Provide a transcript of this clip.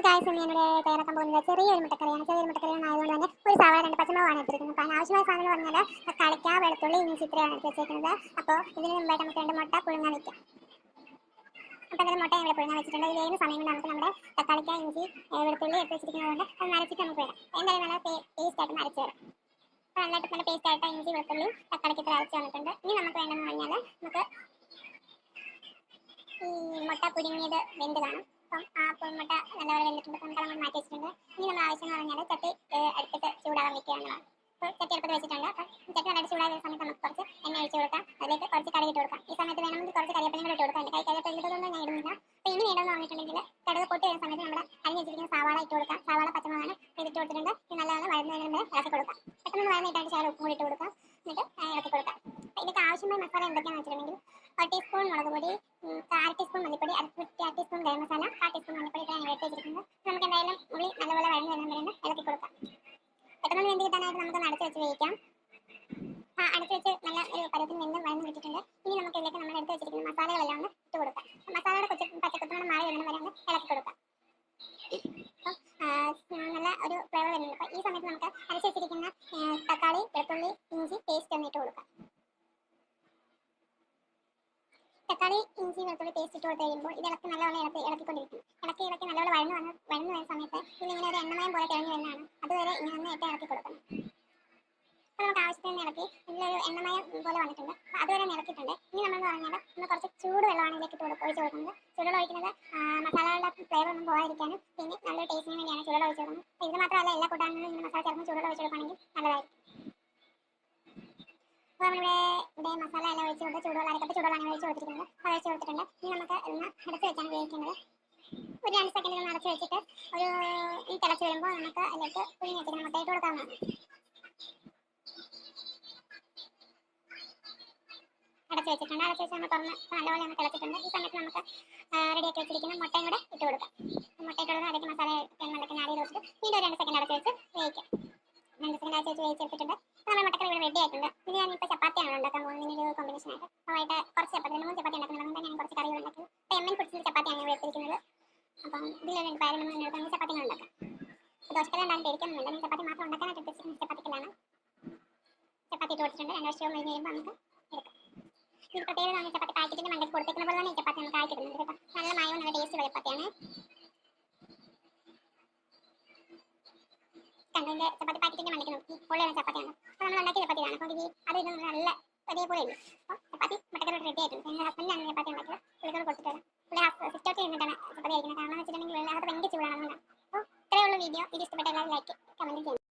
Guys ഞാനിവിടെ തയ്യാറാക്കാൻ പോകുന്നത് ചെറിയൊരു മുട്ടക്കറിയാണ്. ചെറിയൊരു മുട്ടക്കറിയായതുകൊണ്ട് തന്നെ ഒരു സവാള, 2 പച്ചമുളകാണ് എടുത്തിരിക്കുന്നത്. അപ്പോൾ ആവശ്യമായ സാധനങ്ങൾ പറഞ്ഞാൽ തക്കാളിക്ക, വെളുത്തുള്ളി, ഇഞ്ചി ഇത്രയാണ് എടുത്ത് വെച്ചിരിക്കുന്നത്. അപ്പോൾ ഇതിന് മുമ്പായിട്ട് നമുക്ക് 2 മുട്ട പുഴുങ്ങാൻ വെക്കാം. അപ്പോൾ അതിൽ മുട്ട ഇവിടെ പുഴുങ്ങാൻ വെച്ചിട്ടുണ്ട്. ഇത് ഏത് സമയം കൊണ്ട് നമുക്ക് നമ്മുടെ തക്കാളിക്ക, ഇഞ്ചി, വെളുത്തുള്ളി എടുത്ത് വെച്ചിരിക്കുന്നതുകൊണ്ട് അത് നരച്ചിട്ട് നമുക്ക് വേണം. എന്തായാലും നല്ല പേസ്റ്റായിട്ട് നരച്ച് വരാം. അപ്പോൾ നന്നായിട്ട് നല്ല പേസ്റ്റായിട്ട് ഇഞ്ചി, വെളുത്തുള്ളി, തക്കാളിക്ക് ഇത്ര അരച്ച് വന്നിട്ടുണ്ട്. ഇനി നമുക്ക് വേണമെന്ന് പറഞ്ഞാൽ നമുക്ക് ഈ മുട്ട പുഴുങ്ങിയത് വെന്ത് കാണും. അപ്പം ആ മുട്ട നല്ലപോലെ വെന്തിട്ടുണ്ട്. നമുക്ക് നമ്മൾ മാറ്റി വെച്ചിട്ടുണ്ട്. ഇനി നമ്മൾ ആവശ്യം എന്ന് പറഞ്ഞാൽ ചട്ടി അടുപ്പിട്ട് ചൂടാകാൻ വെക്കുകയാണ്. അപ്പോൾ ചട്ടി അടുപ്പത്ത് വെച്ചിട്ടുണ്ട്. അപ്പം ചട്ടി നന്നായിട്ട് ചൂടായ സമയത്ത് നമുക്ക് കുറച്ച് എണ്ണ ഒഴിച്ച് കൊടുക്കാം. അതിലേക്ക് കുറച്ച് കടുക് ഇട്ട് കൊടുക്കാം. ഈ സമയത്ത് വേണമെങ്കിൽ കുറച്ച് കരിവേപ്പിലയും കൂടെ ഇട്ട് കൊടുക്കാം. എൻ്റെ കൈ കരിവേപ്പില ഇട്ടതൊന്നും ഞാൻ ഇടുന്നില്ല. അപ്പോൾ ഇനി വേണമെന്ന് പറഞ്ഞിട്ടുണ്ടെങ്കിൽ കടുക് പൊട്ടി വരുന്ന സമയത്ത് നമ്മുടെ അരിഞ്ഞ് വെച്ചിരിക്കുന്ന സവാള ഇട്ട് കൊടുക്കാം. സവാള പച്ചമുളകാണ് ഇതിട്ട് കൊടുത്തിട്ടുണ്ട്. ഇത് നല്ലപോലെ വഴന്നതിന് മുമ്പ് ഇളക്കി കൊടുക്കാം. പെട്ടെന്ന് വഴന്നിട്ടാണ് ശകലം ഉപ്പും കൂടി ഇട്ട് കൊടുക്കാം. എന്നിട്ട് ഇളക്കി കൊടുക്കാം. ഇതിലേക്ക് ആവശ്യമായ മസാല എന്തൊക്കെയാണെന്ന് വെച്ചിട്ടുണ്ടെങ്കിൽ 1 ടീസ്പൂൺ മുളക് പൊടി, 1/2 ടീസ്പൂൺ മല്ലിപ്പൊടി, 1/2 ടീസ്പൂൺ ഗരം മസാല, 1/4 ടീസ്പൂൺ മഞ്ഞൾപ്പൊടി ഇത്രയാണ് എടുത്ത് വെച്ചിരിക്കുന്നത്. നമുക്ക് എന്തായാലും ഉള്ളി നല്ലപോലെ വഴന്ന് വരുന്നവരെ ഇളക്കി കൊടുക്കാം. പെട്ടെന്ന് വെന്ത് കിട്ടാനായിട്ട് നമുക്ക് അടച്ച് വെച്ച് വേവിക്കാം. അടച്ച് വെച്ച് നല്ല ഒരു പരുവത്തിന് വെന്ത് വഴന്ന് കിട്ടിയിട്ടുണ്ട്. ഇനി നമുക്ക് ഇതിലേക്ക് നമ്മൾ എടുത്ത് വെച്ചിരിക്കുന്ന മസാലകളെല്ലാം ഒന്ന് ഇട്ട് കൊടുക്കാം. മസാലയുടെ പച്ചക്കുത്തണം മാറി വരുന്ന വരെ ഒന്ന് ഇളക്കി കൊടുക്കാം. നല്ല ഒരു ഫ്ലേവർ വരുന്നുണ്ട്. അപ്പോൾ ഈ സമയത്ത് നമുക്ക് അരച്ച് വെച്ചിരിക്കുന്ന തക്കാളി, വെളുത്തുള്ളി, ഇഞ്ചി പേസ്റ്റ് ഒന്ന് ഇട്ട് കൊടുക്കാം. തക്കാളി, ഇഞ്ചി, വെളുത്തുള്ളി പേസ്റ്റ് ഇട്ട് കൊടുത്ത് കഴിയുമ്പോൾ ഇത് നല്ലപോലെ ഇളക്കിക്കൊണ്ടിരിക്കണം. ഇളക്കി നല്ലപോലെ വഴന്ന് വരുന്ന സമയത്ത് ഇതിങ്ങനെ ഒരു എണ്ണമയം പോലെ തെളിഞ്ഞു വരുന്നതാണ്. അതുവരെ ഇങ്ങനെ ഒന്ന് ഇളക്കി കൊടുക്കണം. അപ്പോൾ നമുക്ക് ആവശ്യത്തിന് ഇളക്കി ഇതിലൊരു എണ്ണമയം പോലെ വന്നിട്ടുണ്ട്. അപ്പോൾ അതുവരെ ഇളക്കിയിട്ടുണ്ട്. ഇനി നമ്മൾ പറഞ്ഞാൽ നമ്മൾ കുറച്ച് ചൂട് വെള്ളമാണ് ഇതിലേക്ക് ഒഴിച്ച് കൊടുക്കുന്നത്. ചൂടുവെള്ളം ഒഴിക്കുന്നത് മസാലകളുടെ ഫ്ലേവർ ഒന്നും പോകാതിരിക്കാനും പിന്നെ നല്ലൊരു ടേസ്റ്റിന് വേണ്ടിയാണ് ചൂടുവെള്ളം ഒഴിച്ച് കൊടുക്കുന്നത്. അപ്പോൾ ഇത് മാത്രമല്ല എല്ലാ കൂട്ടാനും ഇങ്ങനെ മസാല ചേർന്ന് ചൂടുവെള്ളം ഒഴിച്ച് കൊടുക്കുകയാണെങ്കിൽ നല്ലതായിരിക്കും. അപ്പോൾ നമ്മളിവിടെ മസാല എല്ലാം ഒഴിച്ച് കൊടുത്ത് ചൂടുവെള്ളം ചൂടുവെള്ളമാണ് ഒഴിച്ച് കൊടുത്തിരിക്കുന്നത്. അത് ഒഴിച്ച് കൊടുത്തിട്ടുണ്ട്. ഇനി നമുക്ക് ഒന്ന് അടച്ച് വെച്ചാണ് ഉപയോഗിക്കുന്നത്. ഒരു 2 സെക്കൻഡിൽ ഒന്ന് അടച്ച് വെച്ചിട്ട് ഒരു തിളച്ച് വരുമ്പോൾ നമുക്ക് അതിലേക്ക് പുഴുങ്ങി വെച്ചിട്ട് മുട്ടയിട്ട് കൊടുക്കാവുന്നതാണ്. അടച്ച് വെച്ചിട്ടുണ്ട്. അടച്ച് വെച്ച് നമ്മൾ തുറന്ന് നല്ലപോലെ ഒന്ന് തിളച്ചിട്ടുണ്ട്. ഈ സമയത്ത് നമുക്ക് റെഡിയാക്കി വെച്ചിരിക്കുന്ന മുട്ടയും കൂടെ ഇട്ട് കൊടുക്കാം. മുട്ടയിട്ട് കൊടുക്കുക. അതിലേക്ക് മസാല വെള്ളത്തിന് ആഡ് ചെയ്ത് വെച്ചിട്ട് വീണ്ടും 2 സെക്കൻഡ് അടച്ച് വെച്ച് വേവിക്കാം. 2 സെക്കൻഡ് അടച്ച് വെച്ച് വേവിച്ചെടുത്തിട്ടുണ്ട്. നമ്മുടെ മുട്ടക്കറി ഇവിടെ റെഡി ആയിട്ടുണ്ട്. ഇത് ഞാനിപ്പോൾ ചപ്പാത്തിയാണ് ഉണ്ടാക്കാൻ പോകുന്നത്. ഇതിനൊരു കോമ്പിനേഷനായിട്ട് ആയിട്ട് കുറച്ച് ചപ്പാത്തി 2-3 ചപ്പാത്തി ഉണ്ടാക്കുന്നുണ്ട്. ഞാൻ കുറച്ച് കറികൾ ഉണ്ടാക്കുന്നത്. അപ്പോൾ MN ഫുഡ്സിൻ്റെ ചപ്പാത്തിയാണ് ഇവിടെ എടുത്തിരിക്കുന്നത്. അപ്പം ഇതിലൊരു പയറും എടുക്കാൻ ചപ്പാത്തികൾ ഉണ്ടാക്കാം. ദോശക്കറി ഉണ്ടാകാൻ പേടിക്കൊന്നുമില്ല. ഞാൻ ചപ്പാത്തി മാത്രം ഉണ്ടാക്കാനായിട്ട് എടുത്തിരിക്കുന്നത് ചപ്പാത്തിക്കലാണ്. ചപ്പാത്തി ഇട്ട് കൊടുത്തിട്ടുണ്ട്. 2 വർഷവും കഴിഞ്ഞ് കഴിയുമ്പോൾ നമുക്ക് എടുക്കാം. ഇത് പ്രത്യേകത ചപ്പാത്തി പാക്കറ്റിൻ്റെ മണ്ടയ്ക്ക് കൊടുത്തേക്കുന്ന പോലെ തന്നെ ഈ ചപ്പാത്തി നമുക്ക് ആയിട്ട് ഇടുന്നുണ്ട് കേട്ടോ. നല്ല മയവും നല്ല ടേസ്റ്റുള്ള ചപ്പാത്തിയാണ്. കണ്ടതിൻ്റെ ചപ്പാത്തി പാക്കറ്റിൻ്റെ മണ്ടയ്ക്ക് നോക്കി പൊള്ളിയുള്ള ചപ്പാത്തിയാണ്. അപ്പോൾ നമ്മൾ ഉണ്ടാക്കിയ ചപ്പാത്തിയാണ്. അപ്പോൾ അത് ഇത് നല്ല ഒരേപോലെ ഉണ്ട്. അപ്പോൾ ചപ്പാത്തി മുട്ടക്കറി റെഡി ആയിട്ടുണ്ട്. എൻ്റെ ഹസ്ബൻഡിനാണ് ചപ്പാത്തി ഉണ്ടാക്കിയത്. പുള്ളിക്കോട് കൊടുത്തിട്ട് വരാം. പുള്ളി സിസ്റ്റൗട്ട് ചെയ്തിട്ടാണ് ചപ്പാത്തി കഴിക്കുന്നത്. കാരണം എന്ന് വെച്ചിട്ടുണ്ടെങ്കിൽ വെള്ളാകത്ത് ഭയങ്കര ചൂടാണ്. അപ്പോൾ ഇത്രയുള്ള വീഡിയോ ഇഷ്ടപ്പെട്ട എല്ലാവരും ലൈക്ക് കമൻറ്റ് ചെയ്യണം.